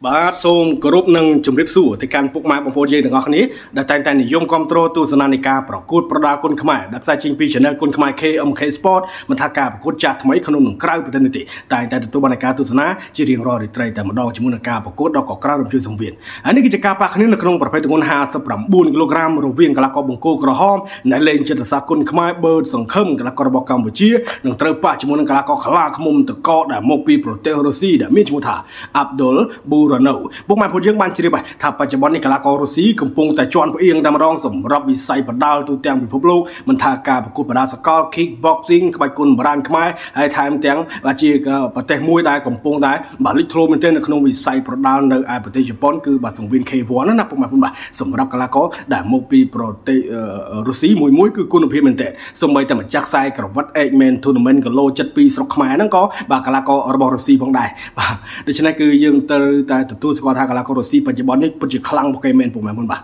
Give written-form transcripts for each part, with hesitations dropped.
បាទសូមគោរពនិងជម្រាបសួរទៅកាន់ពុកម៉ែបងប្អូនយើងទាំងអស់គ្នាដែលតែងតែនិយមគ្រប់គ្រងទស្សនានីការប្រកួតប្រដាល់គុនខ្មែរដែលផ្សាយចេញពី Channel គុនខ្មែរ KMK Sport មិនថាការប្រកួតចាស់ថ្មីក្នុងនិងក្រៅប្រទេសនេះទេតែងតែទទួលបានការទស្សនាជារៀងរាល់រាត្រីតែម្ដងជាមួយនឹងការប្រកួតដ៏កក្រៅរំជួយសង្វៀនហើយនេះគឺជាការប៉ះគ្នានៅក្នុងប្រភេទទម្ងន់59គីឡូក្រាមរវាងកីឡាករបង្គោលក្រហមដែលលេងចិត្តសាស្ត្រគុនខ្មែរបឺតសង្ឃឹមកីឡាកររបស់កម្ពុជានឹងត្រូវប៉ះជាមួយនឹងកីឡាករខ្លាឃ្មុំតកដែលមកពីប្រទេសរុស្ស៊ីដែលមានឈ្មោះថា Abdul Buranov ពុកម៉ែបងប្អូនយើងបានជ្រាបថាបច្ចុប្បន្ននេះកីឡាកររុស្ស៊ីកំពុងតែជន់ផ្អៀងតែម្ដងសម្រាប់វិស័យបដាល់ទូទាំងពិភពលោកមិនថាការប្រកួតបដាល់សកល Kickboxing ក្បាច់គុនបុរាណខ្មែរហើយថែមទាំងជាប្រទេសមួយដែលកំពុងតែលេចធ្លោមែនទែននៅក្នុងវិស័យបដាល់នៅឯប្រទេសជប៉ុនគឺសង្វៀន K1 ណាពុកម៉ែបងប្អូនសម្រាប់កីឡាករដែលមកពីប្រទេសរុស្ស៊ីមួយគឺគុណភាពមែនទែនសូម្បីតែម្ចាស់ខ្សែក្រវ៉ាត់ X-Men Tournament គីឡូ72ស្រុកខ្មែរហ្នឹងក៏កីឡាកររបស់រុស្ស៊ីផងដែរបាទដូច្នេះគឺយើងត្រូវតែទទួលស្គាល់ថាកីឡាកររុស្ស៊ីបច្ចុប្បន្ននេះពិតជាខ្លាំងពូកែមែនពុកម៉ែបងប្អូនបាទ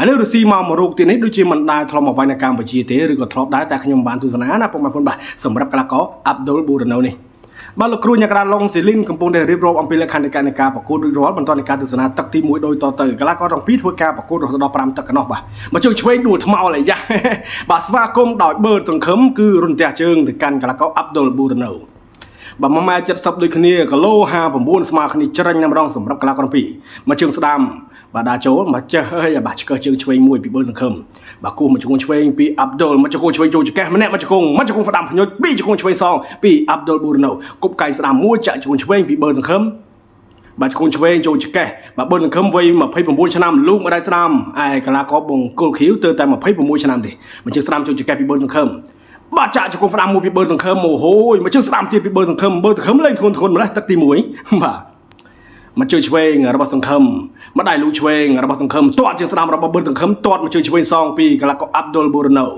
ឥឡូវរុស្ស៊ីមករោគទីនេះដូចជាមិនដែលធ្លាប់មកវាយនៅកម្ពុជាទេឬក៏ធ្លាប់ដែរតែខ្ញុំបានទស្សនាណាពុកម៉ែបងប្អូនបាទសម្រាប់កីឡាករ Abdul Buranov នេះបាទលោកគ្រូញ៉ាក្រាឡុងសេលីនកំពុងតែរៀបរាប់អំពីលក្ខណៈនៃការប្រកួតរួចរាល់បន្ទាប់ពីការទស្សនាទឹកទី1ដោយតទៅកីឡាករទាំងពីរធ្វើការប្រកួតរហូតដល់5ទឹកកន្នោះបាទមកជើងឆ្វេងដួលថ្មោលអាយ៉ាបាទស្វាគមន៍ដោយបឺតសង្ឃឹមគឺរន្ទះជើងទៅកាន់កីឡាករ Abdul Buranov បាទ1ម៉ែត្រ70ដូចគ្នាគីឡូ59ស្មើគ្នាច្រាញ់តែម្ដងសម្រាប់កីឡាករពីរមកជើងស្ដាំបាទដាក់ចូលមកចេះហើយបាទឆ្កឹះជើងឆ្វេងមួយពីបឺតសង្ឃឹមបាទគោះមកជង្គង់ឆ្វេងពី Abdul មកជង្គង់ឆ្វេងចូលចកេះម្នាក់មកជង្គង់ស្ដាំភ្ញុចពីជង្គង់ឆ្វេងសងពី Abdul Buranov គប់កៃស្ដាំមួយចាក់ជង្គង់ឆ្វេងពីបឺតសង្ឃឹមបាទជង្គង់ឆ្វេងចូលចកេះបាទបឺតសង្ឃឹមវ័យ29ឆ្នាំលូកមកដែរស្ដាំឯកីឡាករបង្គោលខៀវទើបតែ26ឆ្នាំទេមកជើងស្ដាំចូលចកេះពីបឺតសង្ឃឹមបាទចាក់ជង្គង់ស្ដាំមួយពីបឺតសង្ឃឹមអូហូយមកជើងស្ដាំទៀតពីបឺតសង្ឃឹមលេងធ្ងន់ម្លេះទឹកទី1បាទមកជើងឆ្វេងរបស់សង្ឃឹមមកដៃលូឆ្វេងរបស់សង្ឃឹមទាត់ជើងស្ដាំរបស់បឺតសង្ឃឹមទាត់មកជើងឆ្វេងសងពីកីឡាករ Abdul Buranov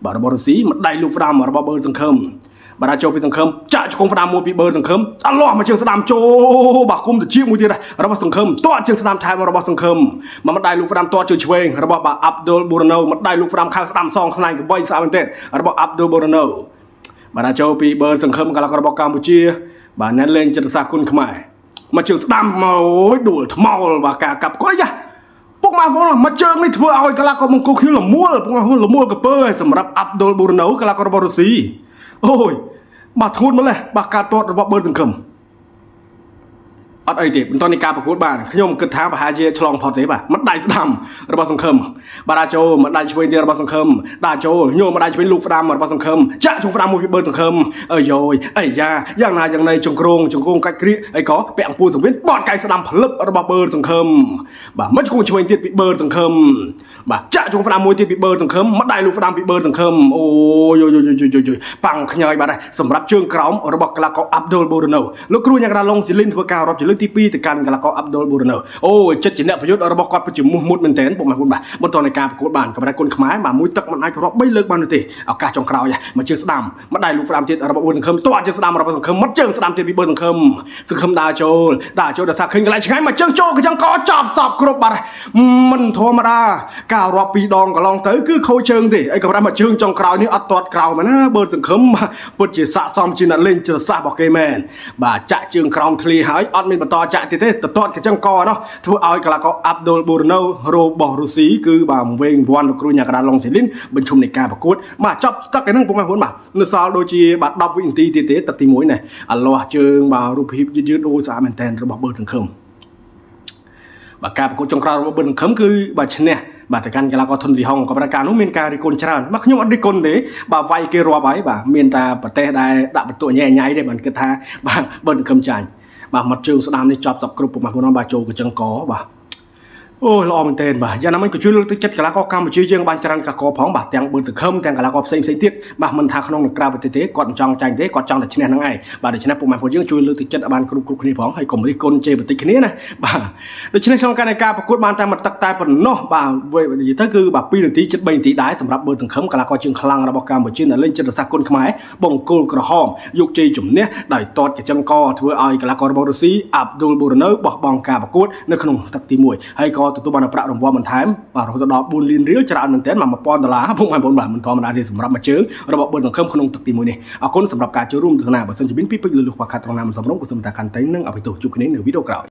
បាទរបស់រុស្ស៊ីមកដៃលូស្ដាំរបស់បឺតសង្ឃឹមបាទចូលពីសង្ឃឹមចាក់ជង្គង់ស្ដាំមួយពីបឺតសង្ឃឹមអត់លាស់មកជើងស្ដាំចូលបាទគុំទៅជាមួយទៀតរបស់សង្ឃឹមទាត់ជើងស្ដាំថែមរបស់សង្ឃឹមមកដៃលូស្ដាំទាត់ជើងឆ្វេងរបស់បាទ Abdul Buranov មកដៃលូស្ដាំខាងស្ដាំសងខ្លាំងកបីស្អាតមែនទែនរបស់ Abdul Buranov បាទចូលពីបឺតសង្ឃឹមកីឡាកររបស់កម្ពុជាបាទអ្នកលេងចិត្តសាស្ត្រគុនខ្មែរមកជើងស្ដាំមកអូយដួលថ្មោលបាទការកាប់គាត់យ៉ាពុកម៉ែបងប្អូនមកជើងនេះធ្វើឲ្យកីឡាករបង្គោលខៀវលមួលពុកម៉ែបងប្អូនលមួលកពើហើយសម្រាប់ Abdul Buranov កីឡាកររបស់រុស្ស៊ីអូយបាទធ្ងន់ម្លេះបាទការទាត់របស់បឺតសង្ឃឹមអត់អីទេបន្តនៃការប្រកួតបានខ្ញុំគិតថាប្រហែលជាឆ្លងផុតទេបាទមិនដៃស្ដាំរបស់សង្ឃឹមបាទដាក់ចូលមិនដៃឆ្វេងទៀតរបស់សង្ឃឹមដាក់ចូលញោមមិនដៃឆ្វេងលូកស្ដាំរបស់សង្ឃឹមចាក់ជង្គង់ស្ដាំមួយពីបឺតសង្ឃឹមអើយយអីយ៉ាយ៉ាងណាយ៉ាងណីជង្គង់កាច់គ្រៀកអីក៏ពាក់អង្គពួរសង្វៀនបត់កាយស្ដាំផ្លឹបរបស់បឺតសង្ឃឹមបាទមិនជង្គង់ឆ្វេងទៀតពីបឺតសង្ឃឹមបាទចាក់ជង្គង់ស្ដាំមួយទៀតពីបឺតសង្ឃឹមមិនដៃលូកស្ដាំពីបឺតសង្ឃឹមអូយប៉ាំងខ្ញើយបាទសម្រាប់ជើងក្រោមរបស់កីឡាករ Abdul Buranov លោកគ្រូញ៉ាក្រាឡុងស៊ីលីនធ្វើការរាប់ជាលើកទី2ទៅកាន់កីឡាករ Abdul Buranov អូចិត្តជាអ្នកប្រយុទ្ធរបស់គាត់ពិតជាមោះមុតមែនទែនពុកម៉ែបងប្អូនបាទបន្តនៃការប្រកួតបានកម្រិតគុនខ្មែរបាទមួយទឹកមិនអាចរាប់3លើកបាននោះទេឱកាសចុងក្រោយមកជើងស្ដាំមកដៃលូកស្ដាំទៀតរបស់បឺតសង្ឃឹមទាត់ជើងស្ដាំរបស់សង្ឃឹមមកជើងស្ដាំទៀតពីបឺតសង្ឃឹមដើរចូលដល់ថាឃើញកន្លែងឆ្ងាយមកជើងចូលកញ្ចឹងកចប់សពគ្រប់បាត់មិនធម្មតាការរាប់2ដងកន្លងទៅគឺខូចជើងទេអីកម្រិតមកជើងចុងក្រោយនេះអត់ទាត់ក្រោយមែនណាបឺតសង្ឃឹមពិតជាស័កសមជាអ្នកលេងចិត្តសាស្ត្ររបស់គេមែនបាទចាក់ជើងក្រោមធ្លីហើយអត់មានបន្តចាក់ទៀតទេទាត់កញ្ចឹងកនោះធ្វើឲ្យកីឡាករ Abdul Buranov របស់រុស្ស៊ីគឺបាទវែងវាន់លោកគ្រូញ៉ាក្រាឡុងសេលីនបញ្ឈុំនៃការប្រកួតបាទចប់ទឹកឯហ្នឹងពុកម៉ែបងប្អូនបាទនៅសល់ដូចជាបាទ10វិនាទីទៀតទេទឹកទី1នេះអលាស់ជើងបាទរូបភាពយឺតអូស្អាតមែនតើរបស់បឺតសង្ឃឹមបាទការប្រកួតចុងក្រោយរបស់បឺតសង្ឃឹមគឺបាទឈ្នះបាទទៅកាន់កីឡាករធុនវិហុងក៏ប្រការនោះមានការរិះគន់ច្រើនបាទខ្ញុំអត់រិះគន់ទេបាទវាយគេរាប់ហើយបាទមានតែប្រទេសដែលដាក់បន្ទុកញ៉ៃទេបាទគិតថាបាទបឺតសង្ឃឹមចាញ់បាទមកជើងស្ដាំនេះចប់សពគ្រប់ពុកម៉ែបងប្អូនបាទចូលកញ្ចឹងកបាទអូល្អមែនទែនបាទយ៉ាងណាមិញក៏ជួយលើកទឹកចិត្តកីឡាករកម្ពុជាយើងបានច្រើនកកផងបាទទាំងបឺតសង្ឃឹមទាំងកីឡាករផ្សេងទៀតបាទមិនថាក្នុងនិងក្រៅប្រទេសទេគាត់មិនចង់ចាញ់ទេគាត់ចង់តែឈ្នះហ្នឹងឯងបាទដូច្នេះពុកម៉ែបងប្អូនយើងជួយលើកទឹកចិត្តឲ្យបានគ្រប់គ្នាផងហើយកុំរិះគន់ជេរបន្តិចគ្នាណាបាទដូច្នេះក្នុងការប្រកួតបានតែមួយទឹកតែប៉ុណ្ណោះបាទនិយាយទៅគឺបាទ2នាទីជិត3នាទីដែរសម្រាប់បឺតសង្ឃឹមកីឡាករជើងខ្លាំងរបស់កម្ពុជាដែលលេងចិត្តសាស្ត្រគុនខ្មែរបង្គោលក្រហមយកជ័យជំនះដោយទាត់កញ្ចឹងកធ្វើឲ្យកីឡាកររបស់រុស្ស៊ី Abdul Buranov បោះបង់ការប្រកួតនៅក្នុងទឹកទី1ហើយក៏ទទួលបានប្រាក់រង្វាន់បន្ថែមបាទរហូតដល់4លានរៀលច្រើនមែនទែនមក$1000ពុកម៉ែបងប្អូនបាទមិនធម្មតាទេសម្រាប់មួយជើងរបស់បឺតសង្ឃឹមក្នុងទឹកទី1នេះអរគុណសម្រាប់ការចូលរួមទស្សនាបើសិនជាមានពីពេចលឺលុះខ្វះខាតត្រង់ណាមិនសមរម្យក៏សូមតាកាន់តែនឹងអបិទោសជួបគ្នានៅវីដេអូក្រោយ